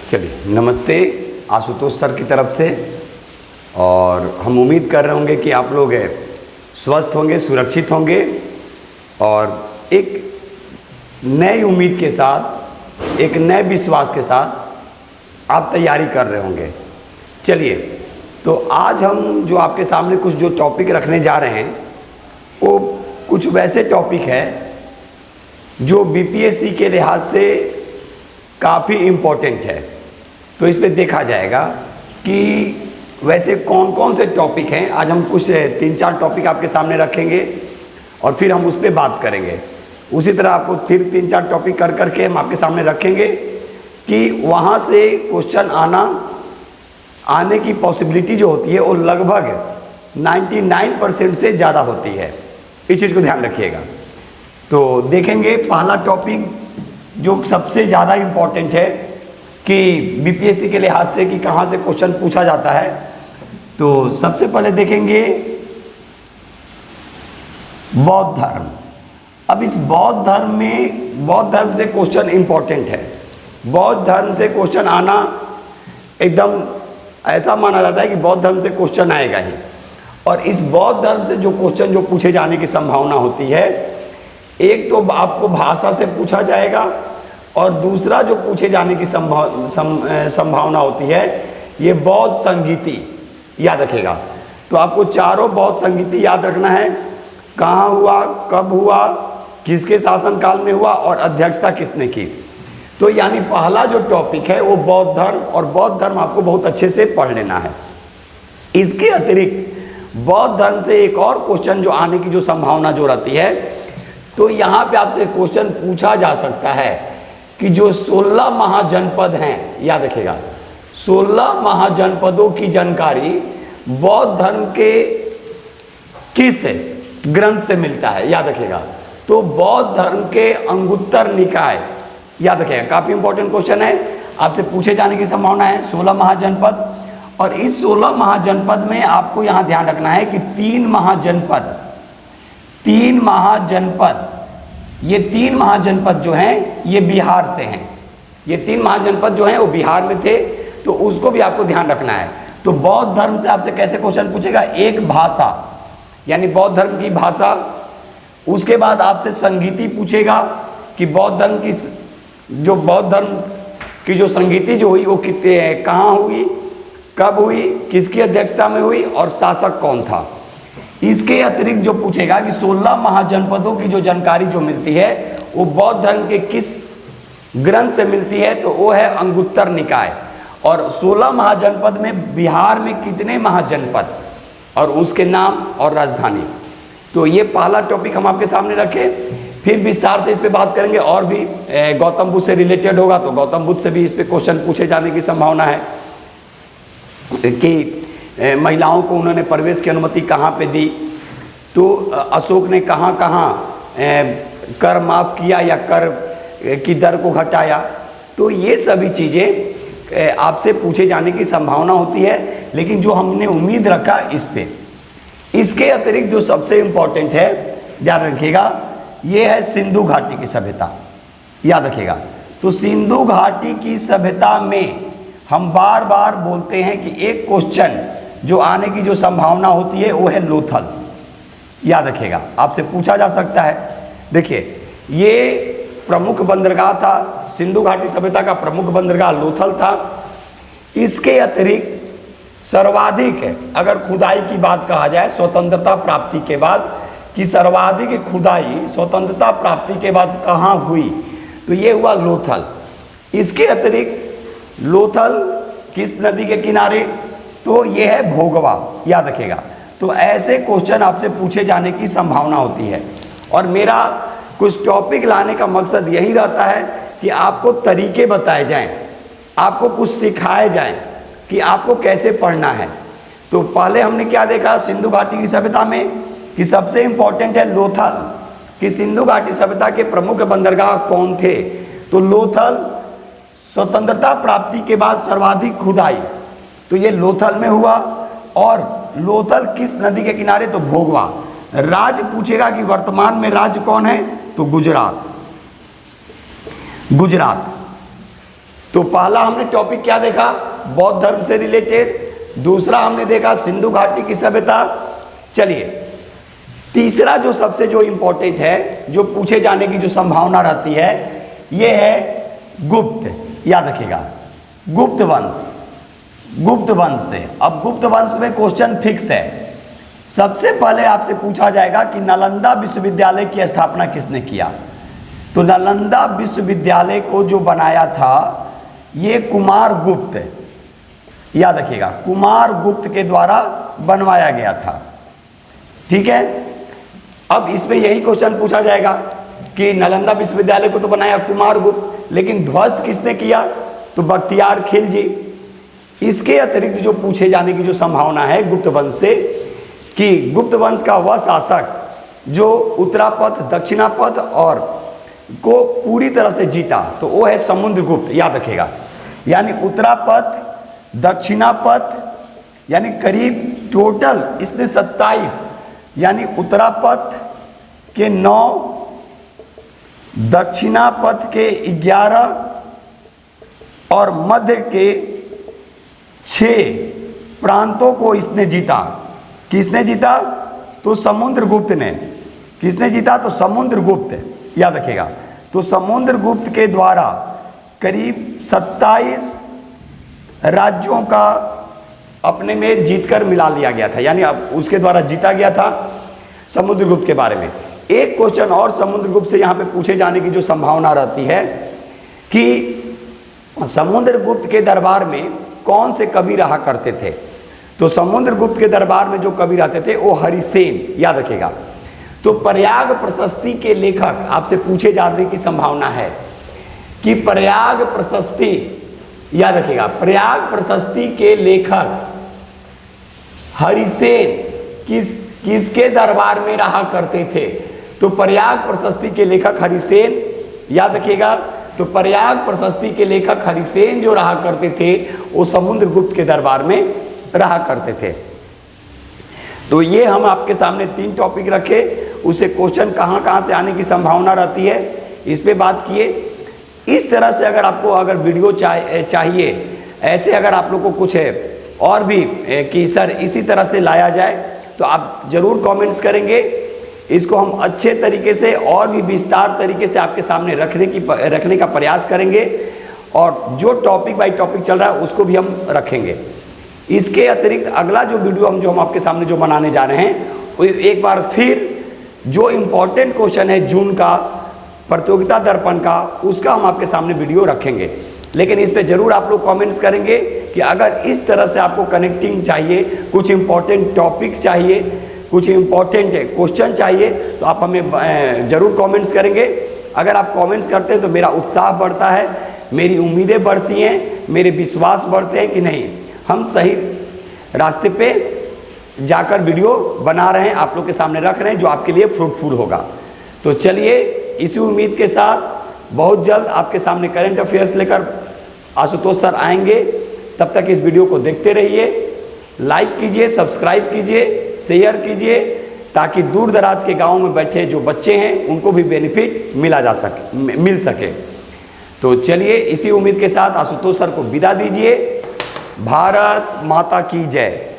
चलिए, नमस्ते आशुतोष सर की तरफ से। और हम उम्मीद कर रहे होंगे कि आप लोग स्वस्थ होंगे, सुरक्षित होंगे और एक नई उम्मीद के साथ, एक नए विश्वास के साथ आप तैयारी कर रहे होंगे। चलिए, तो आज हम जो आपके सामने कुछ जो टॉपिक रखने जा रहे हैं वो कुछ वैसे टॉपिक है जो बीपीएससी के लिहाज से काफ़ी इम्पोर्टेंट है। तो इस पे देखा जाएगा कि वैसे कौन कौन से टॉपिक हैं। आज हम कुछ 3-4 टॉपिक आपके सामने रखेंगे और फिर हम उस पर बात करेंगे। उसी तरह आपको फिर 3-4 टॉपिक कर करके हम आपके सामने रखेंगे कि वहाँ से क्वेश्चन आने की पॉसिबिलिटी जो होती है वो लगभग 99% से ज़्यादा होती है। इस चीज़ को ध्यान रखिएगा। तो देखेंगे पहला टॉपिक जो सबसे ज़्यादा इम्पोर्टेंट है कि बीपीएससी के लिहाज से कि कहाँ से क्वेश्चन पूछा जाता है। तो सबसे पहले देखेंगे बौद्ध धर्म। अब इस बौद्ध धर्म में, बौद्ध धर्म से क्वेश्चन इम्पोर्टेंट है। बौद्ध धर्म से क्वेश्चन आना एकदम ऐसा माना जाता है कि बौद्ध धर्म से क्वेश्चन आएगा ही। और इस बौद्ध धर्म से जो क्वेश्चन जो पूछे जाने की संभावना होती है, एक तो आपको भाषा से पूछा जाएगा और दूसरा जो पूछे जाने की संभावना होती है ये बौद्ध संगीति। याद रखिएगा। तो आपको चारों बौद्ध संगीति याद रखना है। कहाँ हुआ, कब हुआ, किसके शासनकाल में हुआ और अध्यक्षता किसने की। तो यानी पहला जो टॉपिक है वो बौद्ध धर्म, और बौद्ध धर्म आपको बहुत अच्छे से पढ़ लेना है। इसके अतिरिक्त बौद्ध धर्म से एक और क्वेश्चन जो आने की जो संभावना जो रहती है, तो यहाँ पे आपसे क्वेश्चन पूछा जा सकता है कि जो 16 महाजनपद हैं, याद रखिएगा, 16 महाजनपदों की जानकारी बौद्ध धर्म के किस ग्रंथ से मिलता है। याद रखिएगा। तो बौद्ध धर्म के अंगुत्तर निकाय, याद रखिएगा, काफ़ी इंपॉर्टेंट क्वेश्चन है, आपसे पूछे जाने की संभावना है। 16 महाजनपद, और इस 16 महाजनपद में आपको यहाँ ध्यान रखना है कि 3 महाजनपद, ये 3 महाजनपद जो हैं ये बिहार से हैं। ये 3 महाजनपद जो हैं वो बिहार में थे, तो उसको भी आपको ध्यान रखना है। तो बौद्ध धर्म से आपसे कैसे क्वेश्चन पूछेगा, एक भाषा यानी बौद्ध धर्म की भाषा, उसके बाद आपसे संगीति पूछेगा कि बौद्ध धर्म की जो संगीति जो हुई वो कितने, कहाँ हुई, कब हुई, किसकी अध्यक्षता में हुई और शासक कौन था। इसके अतिरिक्त जो पूछेगा कि 16 महाजनपदों की जो जानकारी जो मिलती है वो बौद्ध धर्म के किस ग्रंथ से मिलती है, तो वो है अंगुत्तर निकाय। और 16 महाजनपद में बिहार में कितने महाजनपद और उसके नाम और राजधानी। तो ये पहला टॉपिक हम आपके सामने रखे। फिर विस्तार से इस पे बात करेंगे और भी गौतम बुद्ध से रिलेटेड होगा, तो गौतम बुद्ध से भी इस पे क्वेश्चन पूछे जाने की संभावना है कि महिलाओं को उन्होंने प्रवेश की अनुमति कहाँ पे दी, तो अशोक ने कहाँ कहाँ कर माफ़ किया या कर की दर को घटाया। तो ये सभी चीज़ें आपसे पूछे जाने की संभावना होती है, लेकिन जो हमने उम्मीद रखा इस पे। इसके अतिरिक्त जो सबसे इम्पोर्टेंट है, ध्यान रखिएगा, ये है सिंधु घाटी की सभ्यता। याद रखिएगा। तो सिंधु घाटी की सभ्यता में हम बार बार बोलते हैं कि एक क्वेश्चन जो आने की जो संभावना होती है वो है लोथल। याद रखिएगा, आपसे पूछा जा सकता है। देखिए, ये प्रमुख बंदरगाह था, सिंधु घाटी सभ्यता का प्रमुख बंदरगाह लोथल था। इसके अतिरिक्त सर्वाधिक अगर खुदाई की बात कहा जाए स्वतंत्रता प्राप्ति के बाद, कि सर्वाधिक खुदाई स्वतंत्रता प्राप्ति के बाद कहाँ हुई, तो ये हुआ लोथल। इसके अतिरिक्त लोथल किस नदी के किनारे, तो ये है भोगवा। याद रखिएगा। तो ऐसे क्वेश्चन आपसे पूछे जाने की संभावना होती है। और मेरा कुछ टॉपिक लाने का मकसद यही रहता है कि आपको तरीके बताए जाएं, आपको कुछ सिखाए जाएं कि आपको कैसे पढ़ना है। तो पहले हमने क्या देखा सिंधु घाटी की सभ्यता में, कि सबसे इम्पोर्टेंट है लोथल, कि सिंधु घाटी सभ्यता के प्रमुख बंदरगाह कौन थे। तो लोथल स्वतंत्रता प्राप्ति के बाद सर्वाधिक खुदाई, तो ये लोथल में हुआ। और लोथल किस नदी के किनारे, तो भोगवा। राज्य पूछेगा कि वर्तमान में राज्य कौन है, तो गुजरात। तो पहला हमने टॉपिक क्या देखा, बौद्ध धर्म से रिलेटेड, दूसरा हमने देखा सिंधु घाटी की सभ्यता। चलिए तीसरा जो सबसे जो इंपॉर्टेंट है, जो पूछे जाने की जो संभावना रहती है, ये है गुप्त। याद रखिएगा गुप्त वंश, गुप्त वंश से। अब गुप्त वंश में क्वेश्चन फिक्स है। सबसे पहले आपसे पूछा जाएगा कि नालंदा विश्वविद्यालय की स्थापना किसने किया। तो नालंदा विश्वविद्यालय को जो बनाया था ये कुमार गुप्त, याद रखिएगा कुमार गुप्त के द्वारा बनवाया गया था। ठीक है, अब इसमें यही क्वेश्चन पूछा जाएगा कि नालंदा विश्वविद्यालय को तो बनाया कुमार गुप्त, लेकिन ध्वस्त किसने किया, तो बख्तियार खिलजी। इसके अतिरिक्त जो पूछे जाने की जो संभावना है गुप्त वंश से, कि गुप्त वंश का वह शासक जो उत्तरापथ दक्षिणापथ और को पूरी तरह से जीता, तो वो है समुद्रगुप्त। याद रखिएगा, यानी उत्तरापथ दक्षिणापथ यानी करीब टोटल इसने 27, यानी उत्तरापथ के 9, दक्षिणापथ के 11 और मध्य के 6 प्रांतों को इसने जीता। किसने जीता, तो समुद्रगुप्त ने। किसने जीता, तो समुद्रगुप्त। याद रखिएगा, तो समुद्रगुप्त के द्वारा करीब 27 राज्यों का अपने में जीतकर मिला लिया गया था, यानी अब उसके द्वारा जीता गया था समुद्रगुप्त के बारे में। एक क्वेश्चन और समुद्रगुप्त से यहाँ पे पूछे जाने की जो संभावना रहती है कि समुद्रगुप्त के दरबार में कौन से कवि रहा करते थे। तो समुद्रगुप्त के दरबार में जो कवि रहते थे वो हरिसेन। याद रखिएगा, तो प्रयाग प्रशस्ति के लेखक आपसे पूछे जाने की संभावना है कि प्रयाग प्रशस्ति, याद रखिएगा प्रयाग प्रशस्ति के लेखक हरिसेन किसके दरबार में रहा करते थे। तो प्रयाग प्रशस्ति के लेखक हरिसेन, याद रखिएगा, तो प्रयाग प्रशस्ति के लेखक हरिसेन जो रहा करते थे वो समुद्रगुप्त के दरबार में रहा करते थे। तो ये हम आपके सामने 3 टॉपिक रखे, उसे क्वेश्चन कहाँ से आने की संभावना रहती है इस पे बात किए। इस तरह से अगर आपको अगर वीडियो चाहिए, ऐसे अगर आप लोग को कुछ है और भी कि सर इसी तरह से लाया जाए, तो आप ज़रूर कमेंट्स करेंगे। इसको हम अच्छे तरीके से और भी विस्तार तरीके से आपके सामने रखने का प्रयास करेंगे, और जो टॉपिक बाय टॉपिक चल रहा है उसको भी हम रखेंगे। इसके अतिरिक्त अगला जो वीडियो हम आपके सामने जो बनाने जा रहे हैं, वो एक बार फिर जो इम्पोर्टेंट क्वेश्चन है जून का प्रतियोगिता दर्पण का, उसका हम आपके सामने वीडियो रखेंगे। लेकिन इस पे ज़रूर आप लोग कमेंट्स करेंगे कि अगर इस तरह से आपको कनेक्टिंग चाहिए, कुछ इम्पोर्टेंट टॉपिक्स चाहिए, कुछ इम्पोर्टेंट क्वेश्चन चाहिए, तो आप हमें ज़रूर कमेंट्स करेंगे। अगर आप कमेंट्स करते हैं तो मेरा उत्साह बढ़ता है, मेरी उम्मीदें बढ़ती हैं, मेरे विश्वास बढ़ते हैं कि नहीं हम सही रास्ते पे जाकर वीडियो बना रहे हैं, आप लोग के सामने रख रहे हैं, जो आपके लिए फ्रूटफुल होगा। तो चलिए इसी उम्मीद के साथ बहुत जल्द आपके सामने करंट अफेयर्स लेकर आशुतोष सर आएंगे। तब तक इस वीडियो को देखते रहिए, लाइक कीजिए, सब्सक्राइब कीजिए, शेयर कीजिए, ताकि दूर दराज के गाँव में बैठे जो बच्चे हैं उनको भी बेनिफिट मिल सके। तो चलिए इसी उम्मीद के साथ आशुतोष सर को विदा दीजिए। भारत माता की जय।